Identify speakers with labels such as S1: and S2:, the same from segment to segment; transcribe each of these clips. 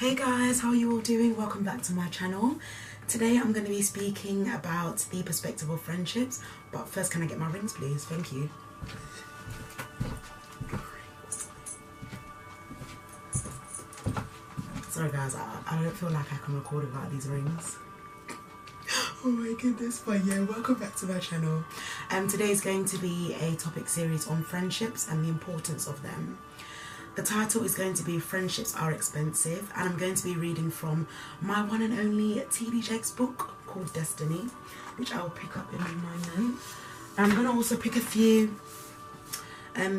S1: Hey guys, how are you all doing? Welcome back to my channel. Today I'm going to be speaking about the perspective of friendships, but first can I get my rings please? Thank you. Sorry guys, I don't feel like I can record without these rings. Oh my goodness, but yeah, welcome back to my channel. Today is going to be a topic series on friendships and the importance of them. The title is going to be Friendships Are Expensive, and I'm going to be reading from my one and only TD Jakes book called Destiny, which I'll pick up in a moment. I'm going to also pick a few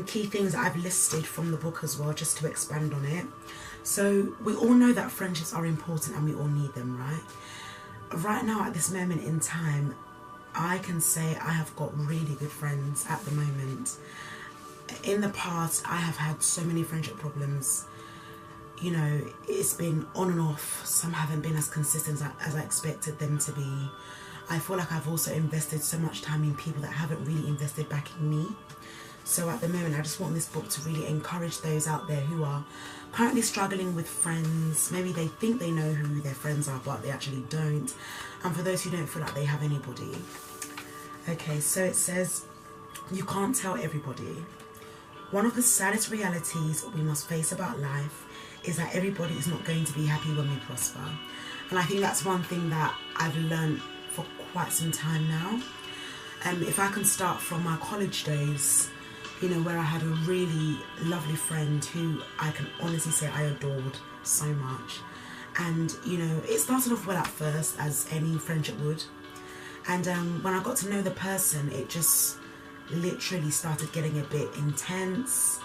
S1: key things that I've listed from the book as well, just to expand on it. So we all know that friendships are important and we all need them, right? Right now, at this moment in time, I can say I have got really good friends at the moment. In the past, I have had so many friendship problems. You know, it's been on and off. Some haven't been as consistent as I expected them to be. I feel like I've also invested so much time in people that haven't really invested back in me. So at the moment, I just want this book to really encourage those out there who are currently struggling with friends. Maybe they think they know who their friends are, but they actually don't. And for those who don't feel like they have anybody. Okay, so it says, you can't tell everybody. One of the saddest realities we must face about life is that everybody is not going to be happy when we prosper. And I think that's one thing that I've learned for quite some time now. If I can start from my college days, you know, where I had a really lovely friend who I can honestly say I adored so much. And, you know, it started off well at first, as any friendship would. And when I got to know the person, it just literally started getting a bit intense.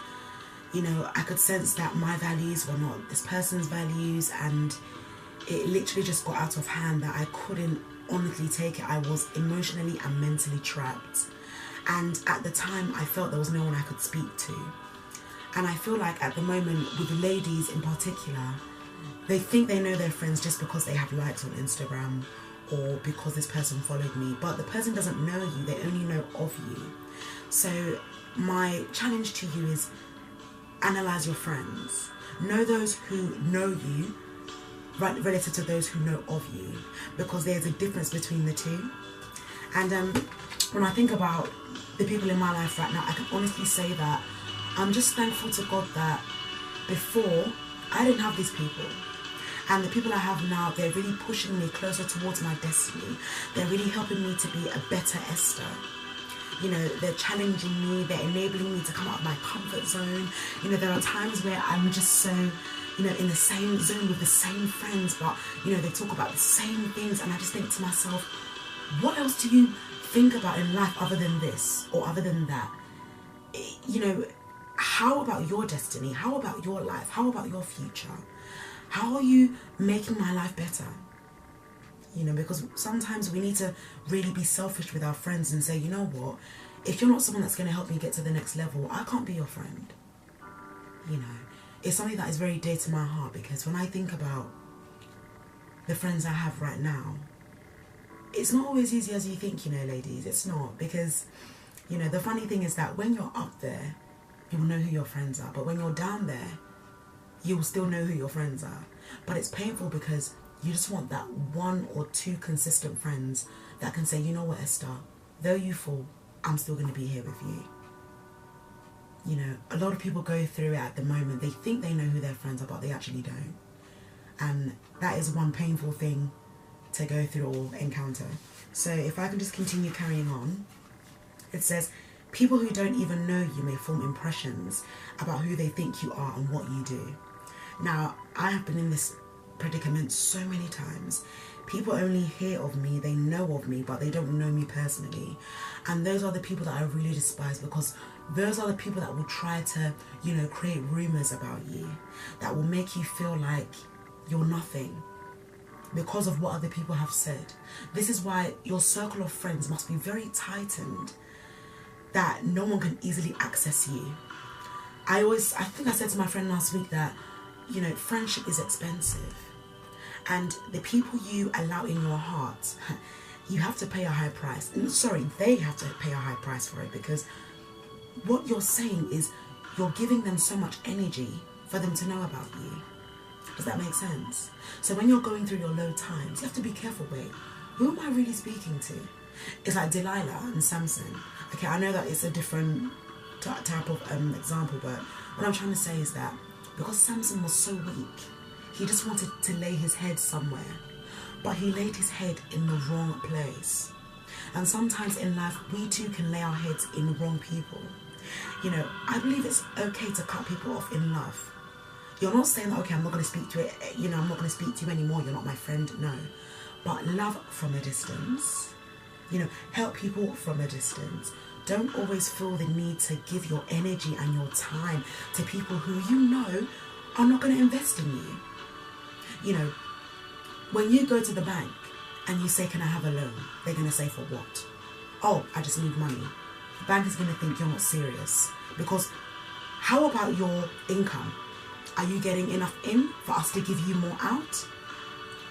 S1: You know, I could sense that my values were not this person's values, and it literally just got out of hand that I couldn't honestly take it. I was emotionally and mentally trapped, and at the time I felt there was no one I could speak to. And I feel like at the moment, with ladies in particular, they think they know their friends just because they have likes on Instagram or because this person followed me, but the person doesn't know you, they only know of you. So my challenge to you is analyze your friends. Know those who know you relative to those who know of you, because there's a difference between the two. And when I think about the people in my life right now, I can honestly say that I'm just thankful to God that before I didn't have these people. And the people I have now, they're really pushing me closer towards my destiny. They're really helping me to be a better Esther. You know, they're challenging me, they're enabling me to come out of my comfort zone. You know, there are times where I'm just so, you know, in the same zone with the same friends, but, you know, they talk about the same things, and I just think to myself, what else do you think about in life other than this or other than that? You know, how about your destiny? How about your life? How about your future? How are you making my life better? You know, because sometimes we need to really be selfish with our friends and say, you know what, if you're not someone that's going to help me get to the next level, I can't be your friend. You know, it's something that is very dear to my heart, because when I think about the friends I have right now, it's not always easy as you think, you know, ladies. It's not, because, you know, the funny thing is that when you're up there, you'll know who your friends are. But when you're down there, you'll still know who your friends are. But it's painful because you just want that one or two consistent friends that can say, you know what, Esther, though you fall, I'm still going to be here with you. You know, a lot of people go through it at the moment. They think they know who their friends are, but they actually don't. And that is one painful thing to go through or encounter. So if I can just continue carrying on, it says, people who don't even know you may form impressions about who they think you are and what you do. Now, I have been in this predicament so many times. People only hear of me, they know of me, but they don't know me personally. And those are the people that I really despise, because those are the people that will try to, you know, create rumors about you, that will make you feel like you're nothing because of what other people have said. This is why your circle of friends must be very tightened, that no one can easily access you. I think I said to my friend last week that, you know, friendship is expensive. And the people you allow in your heart, you have to pay a high price. Sorry, they have to pay a high price for it, because what you're saying is you're giving them so much energy for them to know about you. Does that make sense? So when you're going through your low times, you have to be careful. Wait, who am I really speaking to? It's like Delilah and Samson. Okay, I know that it's a different type of example, but what I'm trying to say is that because Samson was so weak, he just wanted to lay his head somewhere, but he laid his head in the wrong place. And sometimes in life, we too can lay our heads in wrong people. You know, I believe it's okay to cut people off in love. You're not saying that, okay, I'm not going to speak to it, you know, I'm not going to speak to you anymore, you're not my friend, no. But love from a distance. You know, help people from a distance. Don't always feel the need to give your energy and your time to people who you know are not going to invest in you. You know, when you go to the bank and you say, can I have a loan? They're going to say, for what? Oh, I just need money. The bank is going to think you're not serious. Because how about your income? Are you getting enough in for us to give you more out?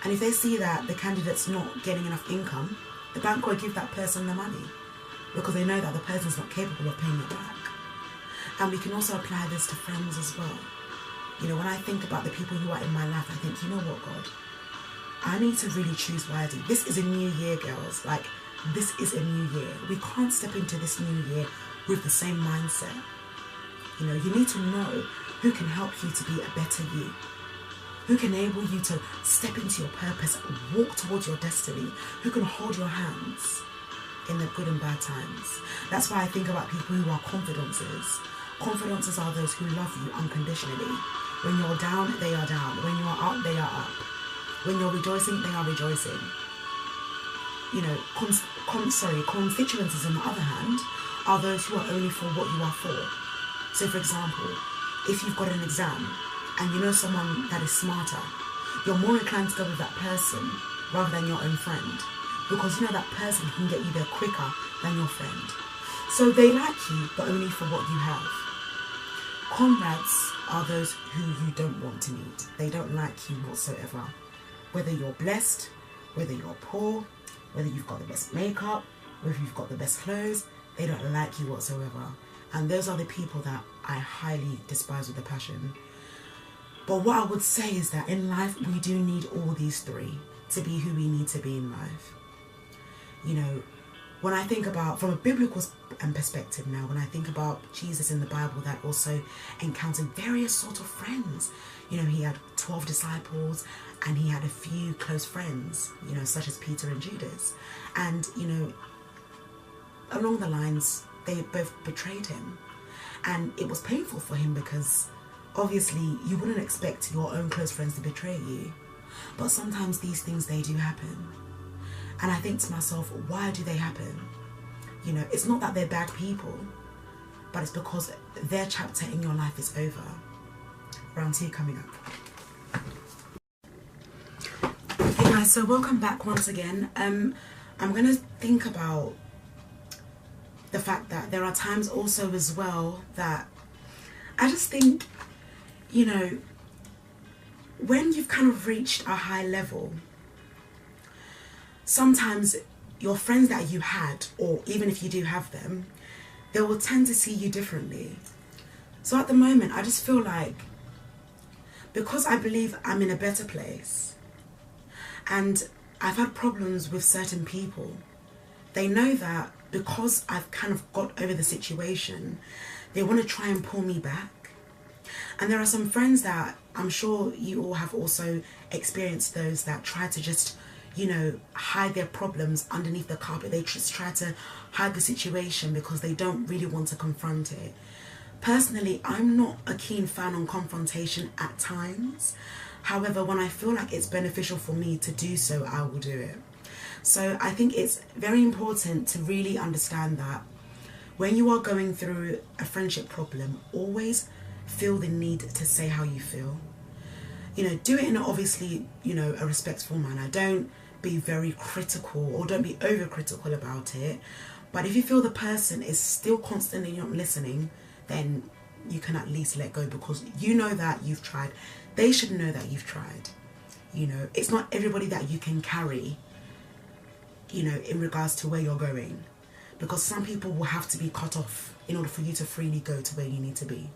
S1: And if they see that the candidate's not getting enough income, the bank will give that person the money because they know that the person's not capable of paying it back. And we can also apply this to friends as well. You know, when I think about the people who are in my life, I think, you know what, God? I need to really choose wisely. This is a new year, girls. Like, this is a new year. We can't step into this new year with the same mindset. You know, you need to know who can help you to be a better you, who can enable you to step into your purpose, walk towards your destiny, who can hold your hands in the good and bad times. That's why I think about people who are confidences. Confidences are those who love you unconditionally. When you're down, they are down. When you are up, they are up. When you're rejoicing, they are rejoicing. You know, constituencies on the other hand are those who are only for what you are for. So for example, if you've got an exam and you know someone that is smarter, you're more inclined to go with that person rather than your own friend, because you know that person can get you there quicker than your friend. So they like you, but only for what you have. Comrades are those who you don't want to meet. They don't like you whatsoever. Whether you're blessed, whether you're poor, whether you've got the best makeup, whether you've got the best clothes, they don't like you whatsoever. And those are the people that I highly despise with a passion. But what I would say is that in life, we do need all these three to be who we need to be in life. You know, when I think about, from a biblical perspective now, when I think about Jesus in the Bible that also encountered various sort of friends. You know, he had 12 disciples and he had a few close friends, you know, such as Peter and Judas. And, you know, along the lines, they both betrayed him. And it was painful for him because obviously you wouldn't expect your own close friends to betray you. But sometimes these things, they do happen. And I think to myself, why do they happen? You know, it's not that they're bad people, but it's because their chapter in your life is over. Round 2 coming up. Hey guys, so welcome back once again. I'm going to think about the fact that there are times also as well that I just think, you know, when you've kind of reached a high level, sometimes your friends that you had, or even if you do have them, they will tend to see you differently. So at the moment, I just feel like, because I believe I'm in a better place and I've had problems with certain people, they know that because I've kind of got over the situation, they want to try and pull me back. And there are some friends that I'm sure you all have also experienced, those that try to just, you know, hide their problems underneath the carpet. They just try to hide the situation because they don't really want to confront it. Personally, I'm not a keen fan on confrontation at times. However, when I feel like it's beneficial for me to do so, I will do it. So I think it's very important to really understand that when you are going through a friendship problem, always feel the need to say how you feel. You know, do it in obviously, you know, a respectful manner. Don't be very critical or don't be overcritical about it. But if you feel the person is still constantly not listening, then you can at least let go, because you know that you've tried. They should know that you've tried. You know, it's not everybody that you can carry, you know, in regards to where you're going, because some people will have to be cut off in order for you to freely go to where you need to be.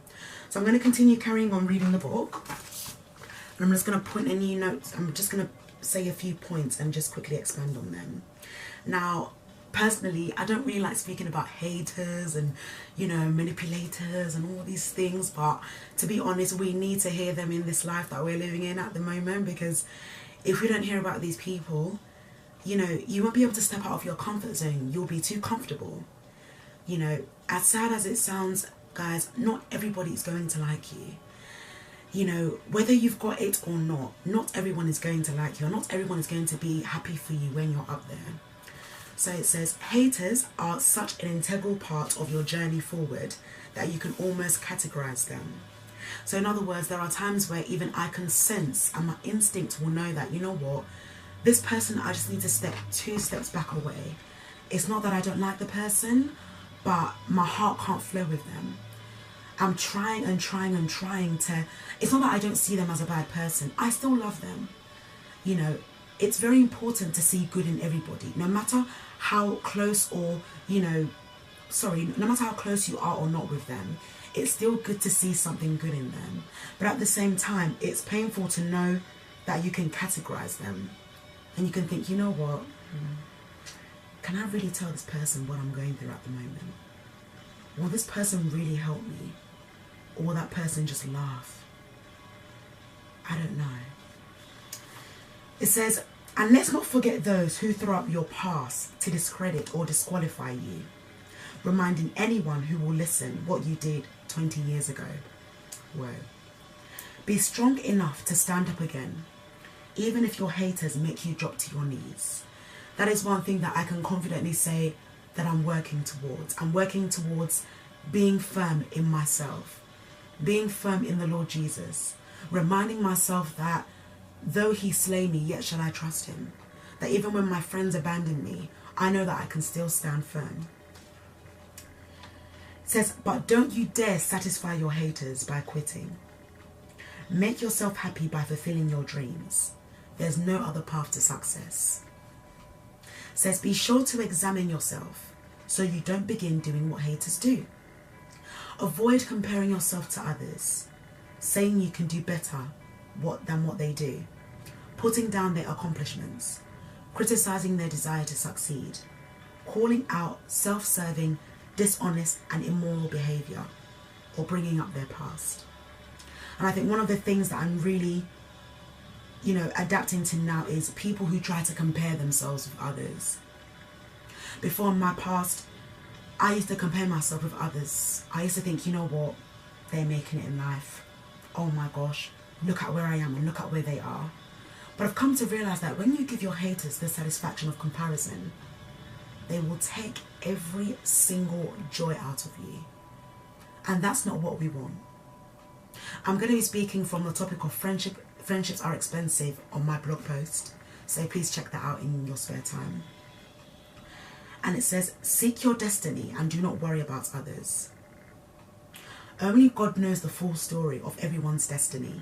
S1: So I'm going to continue carrying on reading the book. And I'm just going to point a new notes. I'm just going to say a few points and just quickly expand on them. Now, personally, I don't really like speaking about haters and, you know, manipulators and all these things, but to be honest, we need to hear them in this life that we're living in at the moment, because if we don't hear about these people, you know, you won't be able to step out of your comfort zone. You'll be too comfortable. You know, as sad as it sounds, guys, not everybody is going to like you. You know, whether you've got it or not everyone is going to like you, or not everyone is going to be happy for you when you're up there. So it says, haters are such an integral part of your journey forward that you can almost categorize them. So in other words, there are times where even I can sense, and my instinct will know that, you know what, this person, I just need to step 2 steps back away. It's not that I don't like the person, but my heart can't flow with them. I'm trying and trying and trying to, it's not that I don't see them as a bad person. I still love them. You know, it's very important to see good in everybody, no matter how close or, you know, no matter how close you are or not with them, it's still good to see something good in them. But at the same time, it's painful to know that you can categorize them. And you can think, you know what, can I really tell this person what I'm going through at the moment? Will this person really help me? Or will that person just laugh? I don't know. It says, and let's not forget those who throw up your past to discredit or disqualify you, reminding anyone who will listen what you did 20 years ago. Whoa. Be strong enough to stand up again, even if your haters make you drop to your knees. That is one thing that I can confidently say that I'm working towards. I'm working towards being firm in myself, being firm in the Lord Jesus, reminding myself that though he slay me, yet shall I trust him. That even when my friends abandon me, I know that I can still stand firm. It says, but don't you dare satisfy your haters by quitting. Make yourself happy by fulfilling your dreams. There's no other path to success. It says, be sure to examine yourself so you don't begin doing what haters do. Avoid comparing yourself to others, saying you can do better than what they do, putting down their accomplishments, criticizing their desire to succeed, calling out self-serving, dishonest and immoral behavior, or bringing up their past. And I think one of the things that I'm really, you know, adapting to now is people who try to compare themselves with others. Before, in my past, I used to compare myself with others. I used to think, you know what, they're making it in life. Oh my gosh, look at where I am and look at where they are. But I've come to realize that when you give your haters the satisfaction of comparison, they will take every single joy out of you. And that's not what we want. I'm going to be speaking from the topic of friendships are expensive on my blog post. So please check that out in your spare time. And it says, seek your destiny and do not worry about others. Only God knows the full story of everyone's destiny.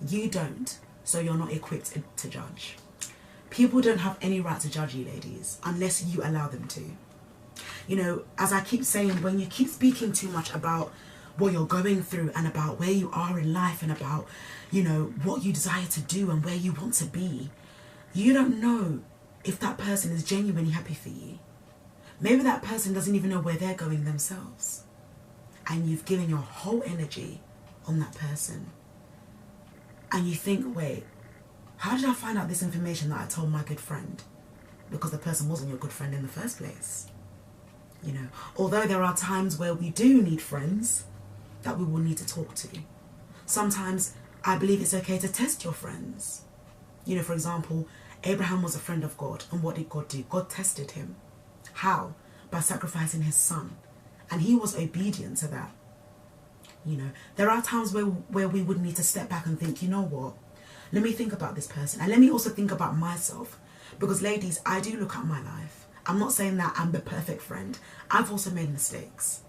S1: You don't, so you're not equipped to judge. People don't have any right to judge you, ladies, unless you allow them to. You know, as I keep saying, when you keep speaking too much about what you're going through and about where you are in life and about, you know, what you desire to do and where you want to be, you don't know if that person is genuinely happy for you. Maybe that person doesn't even know where they're going themselves. And you've given your whole energy on that person. And you think, wait, how did I find out this information that I told my good friend? Because the person wasn't your good friend in the first place. You know, although there are times where we do need friends that we will need to talk to. Sometimes I believe it's okay to test your friends. You know, for example, Abraham was a friend of God. And what did God do? God tested him. How? By sacrificing his son. And he was obedient to that. You know, there are times where we would need to step back and think, you know what? Let me think about this person. And let me also think about myself. Because ladies, I do look at my life. I'm not saying that I'm the perfect friend. I've also made mistakes.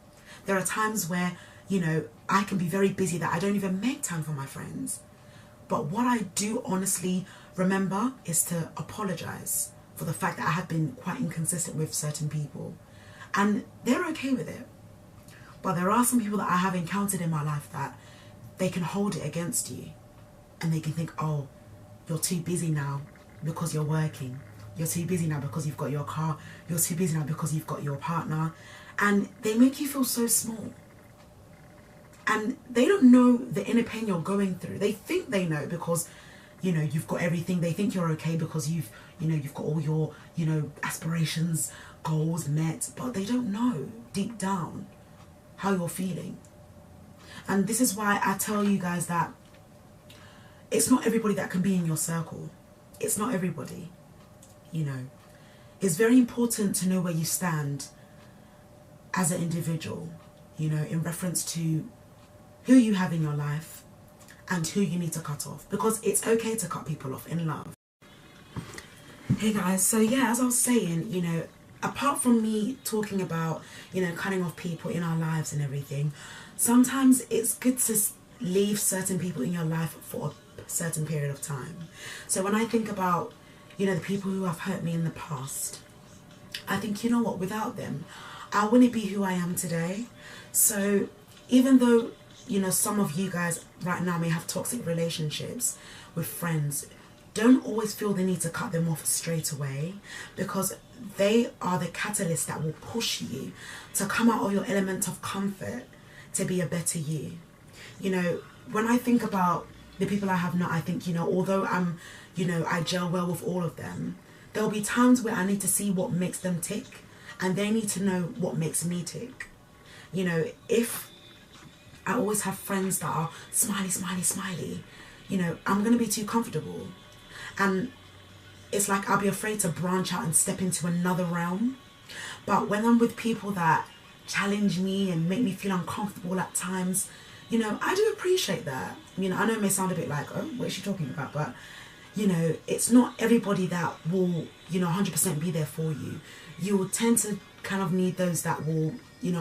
S1: There are times where, you know, I can be very busy that I don't even make time for my friends. But what I do honestly remember is to apologize for the fact that I have been quite inconsistent with certain people. And they're okay with it. But there are some people that I have encountered in my life that they can hold it against you. and they can think, oh, you're too busy now because you're working. You're too busy now because you've got your car. You're too busy now because you've got your partner. And they make you feel so small. And they don't know the inner pain you're going through. They think they know because, you know, you've got everything. They think you're okay because you've got all your, aspirations, goals met. But they don't know deep down how you're feeling. And this is why I tell you guys that it's not everybody that can be in your circle. It's not everybody, It's very important to know where you stand as an individual, in reference to who you have in your life and who you need to cut off. Because it's okay to cut people off in love. Hey guys, so yeah, as I was saying, apart from me talking about, cutting off people in our lives and everything, sometimes it's good to leave certain people in your life for a certain period of time. So when I think about, the people who have hurt me in the past, I think, without them, I wouldn't be who I am today. So even though, some of you guys right now may have toxic relationships with friends, don't always feel the need to cut them off straight away, because they are the catalyst that will push you to come out of your element of comfort to be a better you. When I think about the people I have now, I think, although I gel well with all of them, there'll be times where I need to see what makes them tick, and they need to know what makes me tick. If I always have friends that are smiley, smiley, smiley, I'm going to be too comfortable. And it's like I'll be afraid to branch out and step into another realm. But when I'm with people that challenge me and make me feel uncomfortable at times, I do appreciate that. I know it may sound a bit like, oh, what is she talking about? But, it's not everybody that will, 100% be there for you. You will tend to kind of need those that will,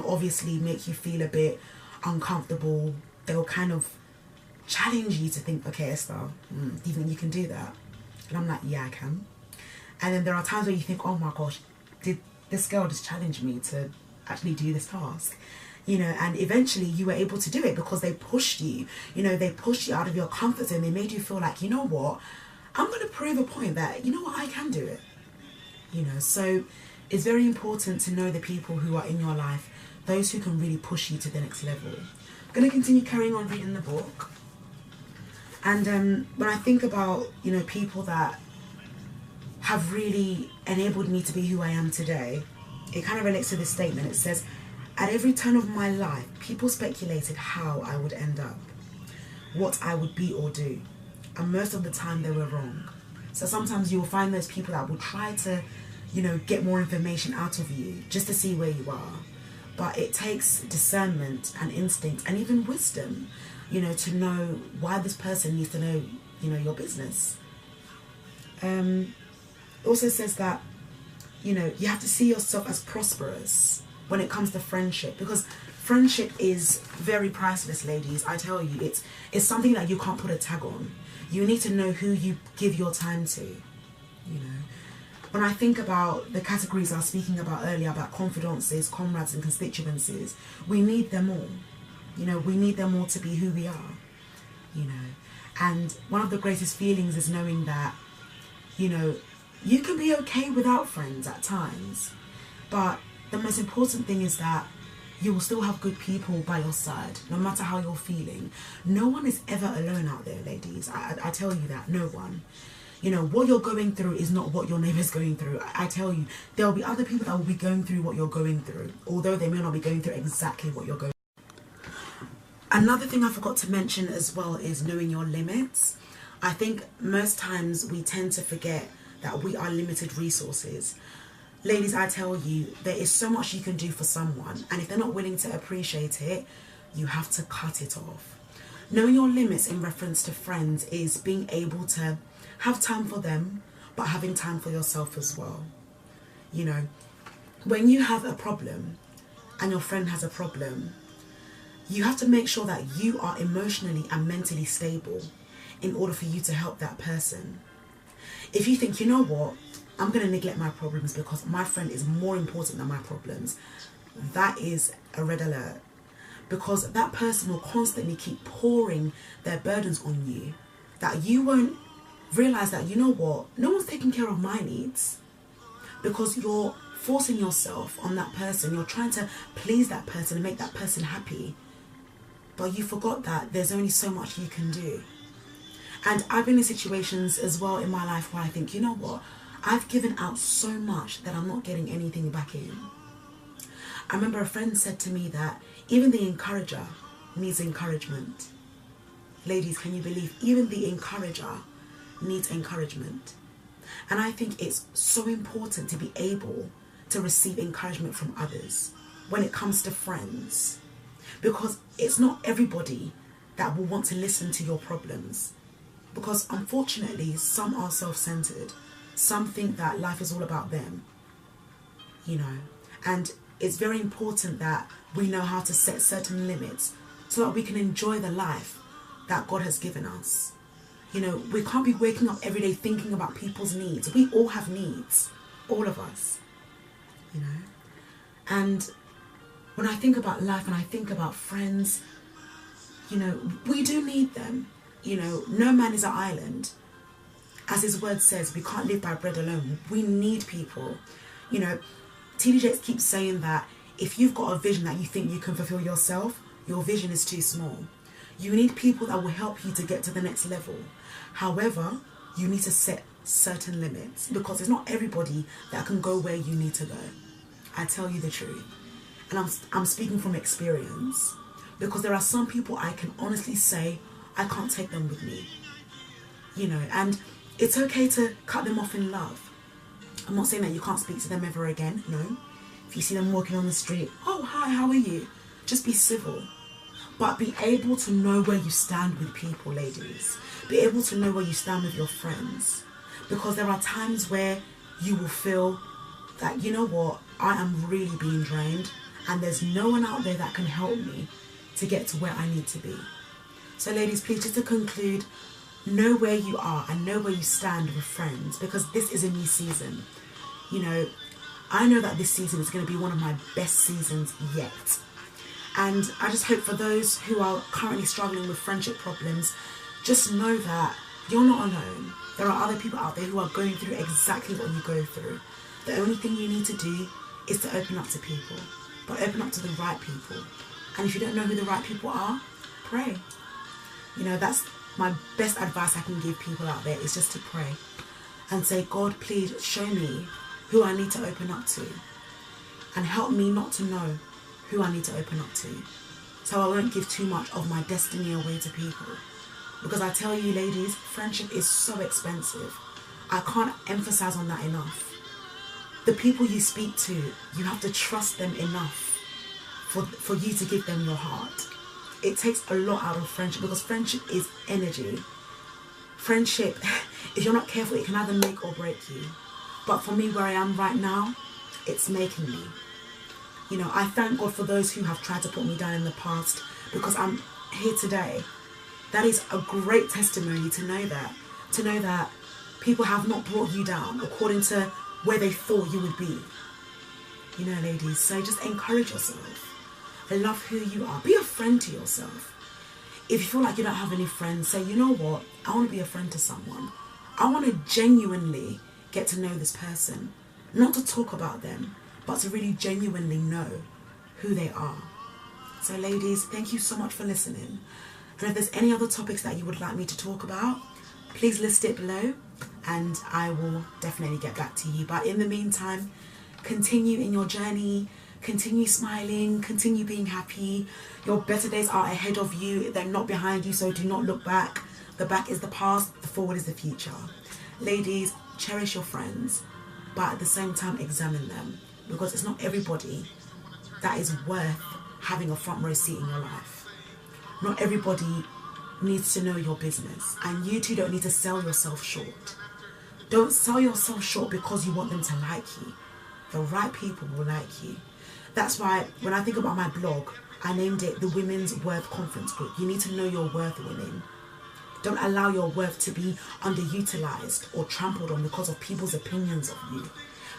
S1: obviously make you feel a bit uncomfortable. They'll kind of challenge you to think, okay, Esther, do you think you can do that? And I'm like, yeah, I can. And then there are times where you think, oh my gosh, did this girl just challenge me to actually do this task? And eventually you were able to do it because they pushed you. They pushed you out of your comfort zone. They made you feel like, you know what, I'm going to prove a point that, I can do it. So it's very important to know the people who are in your life, those who can really push you to the next level. I'm going to continue carrying on reading the book. And when I think about, people that have really enabled me to be who I am today, it kind of relates to this statement. It says, at every turn of my life, people speculated how I would end up, what I would be or do. And most of the time they were wrong. So sometimes you'll find those people that will try to, get more information out of you just to see where you are. But it takes discernment and instinct and even wisdom, to know why this person needs to know, your business. It also says that, you have to see yourself as prosperous when it comes to friendship, because friendship is very priceless, ladies. I tell you, it's something that you can't put a tag on. You need to know who you give your time to, When I think about the categories I was speaking about earlier, about Confidants, Comrades and Constituencies, we need them all. We need them all to be who we are, And one of the greatest feelings is knowing that, you can be okay without friends at times. But the most important thing is that you will still have good people by your side, no matter how you're feeling. No one is ever alone out there, ladies. I tell you that, no one. What you're going through is not what your neighbour's going through. I tell you, there will be other people that will be going through what you're going through, although they may not be going through exactly what you're going through. Another thing I forgot to mention as well is knowing your limits. I think most times we tend to forget that we are limited resources. Ladies, I tell you, there is so much you can do for someone, and if they're not willing to appreciate it, you have to cut it off. Knowing your limits in reference to friends is being able to have time for them, but having time for yourself as well. When you have a problem and your friend has a problem, you have to make sure that you are emotionally and mentally stable in order for you to help that person. If you think, you know what, I'm going to neglect my problems because my friend is more important than my problems, that is a red alert. Because that person will constantly keep pouring their burdens on you that you won't realize that, you know what, no one's taking care of my needs, because you're forcing yourself on that person. You're trying to please that person and make that person happy, but you forgot that there's only so much you can do. And I've been in situations as well in my life where I think, you know what, I've given out so much that I'm not getting anything back in. I remember a friend said to me that even the encourager needs encouragement. Ladies, can you believe even the encourager needs encouragement? And I think it's so important to be able to receive encouragement from others when it comes to friends, because it's not everybody that will want to listen to your problems, because unfortunately some are self-centered. Some think that life is all about them, you know, and it's very important that we know how to set certain limits so that we can enjoy the life that God has given us. You know, we can't be waking up every day thinking about people's needs. We all have needs, all of us, you know. And when I think about life and I think about friends, you know, we do need them. You know, no man is an island. As his word says, we can't live by bread alone. We need people. You know, TD Jakes keeps saying that if you've got a vision that you think you can fulfill yourself, your vision is too small. You need people that will help you to get to the next level. However, you need to set certain limits, because it's not everybody that can go where you need to go. I tell you the truth. And I'm speaking from experience, because there are some people I can honestly say I can't take them with me. You know, and it's okay to cut them off in love. I'm not saying that you can't speak to them ever again, no. If you see them walking on the street, oh, hi, how are you? Just be civil. But be able to know where you stand with people, ladies. Be able to know where you stand with your friends. Because there are times where you will feel that, you know what, I am really being drained and there's no one out there that can help me to get to where I need to be. So ladies, please, just to conclude, know where you are and know where you stand with friends, because this is a new season. You know, I know that this season is going to be one of my best seasons yet. And I just hope for those who are currently struggling with friendship problems, just know that you're not alone. There are other people out there who are going through exactly what you go through. The only thing you need to do is to open up to people, but open up to the right people. And if you don't know who the right people are, pray. You know, that's my best advice I can give people out there, is just to pray and say, God, please show me who I need to open up to, and help me not to know who I need to open up to, so I won't give too much of my destiny away to people. Because I tell you, ladies, friendship is so expensive. I can't emphasize on that enough. The people you speak to, you have to trust them enough for you to give them your heart. It takes a lot out of friendship, because friendship is energy. Friendship, if you're not careful, it can either make or break you. But for me, where I am right now, it's making me. You know, I thank God for those who have tried to put me down in the past, because I'm here today. That is a great testimony to know that. To know that people have not brought you down according to where they thought you would be. You know, ladies, so just encourage yourself. Love who you are. Be a friend to yourself. If you feel like you don't have any friends, say, you know what? I want to be a friend to someone. I want to genuinely get to know this person. Not to talk about them, but to really genuinely know who they are. So ladies, thank you so much for listening. And if there's any other topics that you would like me to talk about, please list it below and I will definitely get back to you. But in the meantime, continue in your journey, continue smiling, continue being happy. Your better days are ahead of you. They're not behind you, so do not look back. The back is the past, the forward is the future. Ladies, cherish your friends, but at the same time examine them, because it's not everybody that is worth having a front row seat in your life. Not everybody needs to know your business, and you too don't need to sell yourself short. Don't sell yourself short because you want them to like you. The right people will like you. That's why when I think about my blog, I named it the Women's Worth Conference Group. You need to know your worth, women. Don't allow your worth to be underutilized or trampled on because of people's opinions of you.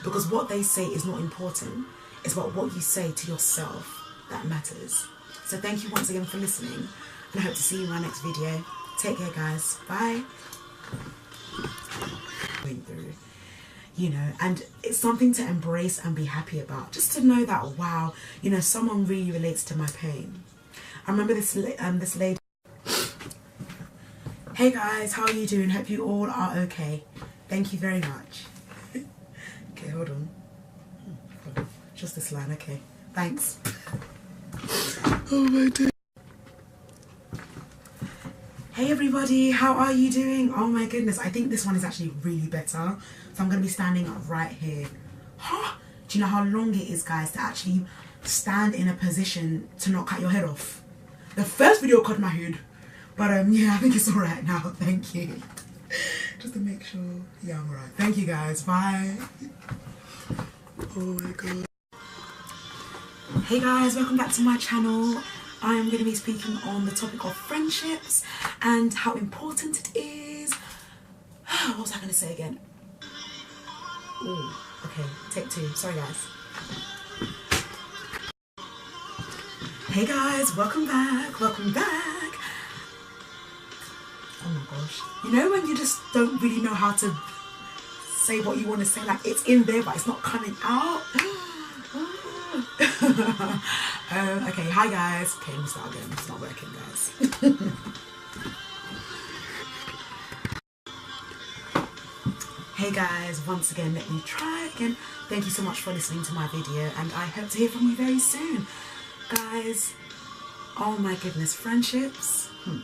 S1: Because what they say is not important. It's about what you say to yourself that matters. So thank you once again for listening, and I hope to see you in my next video. Take care, guys. Bye. Going through, you know, and it's something to embrace and be happy about. Just to know that, wow, you know, someone really relates to my pain. I remember this lady. Hey guys, how are you doing? Hope you all are okay. Thank you very much. Okay, hold on. Just this line, okay. Thanks. Oh my dear. Hey everybody, how are you doing? Oh my goodness, I think this one is actually really better. So I'm going to be standing up right here. Huh? Do you know how long it is, guys, to actually stand in a position to not cut your head off? The first video cut my head. But yeah, I think it's alright now. Thank you. Just to make sure. Yeah, I'm alright. Thank you guys. Bye. Oh my god. Hey guys, welcome back to my channel. I am going to be speaking on the topic of friendships and how important it is. What was I going to say again? Oh, okay. Take two. Sorry guys. Hey guys, welcome back. Welcome back. Oh my gosh. You know when you just don't really know how to say what you want to say, like it's in there but it's not coming out? Okay, hi guys. Okay, let me start again. It's not working, guys. Hey guys, once again, let me try again. Thank you so much for listening to my video and I hope to hear from you very soon. Guys, oh my goodness, friendships. You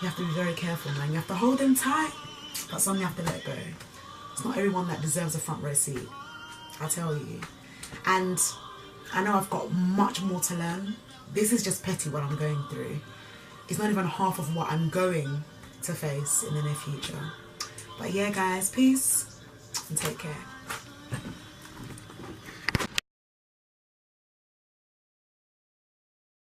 S1: have to be very careful, man. You have to hold them tight, but some you have to let go. It's not everyone that deserves a front row seat, I tell you. And I know I've got much more to learn. This is just petty what I'm going through. It's not even half of what I'm going to face in the near future. But yeah, guys, peace and take care.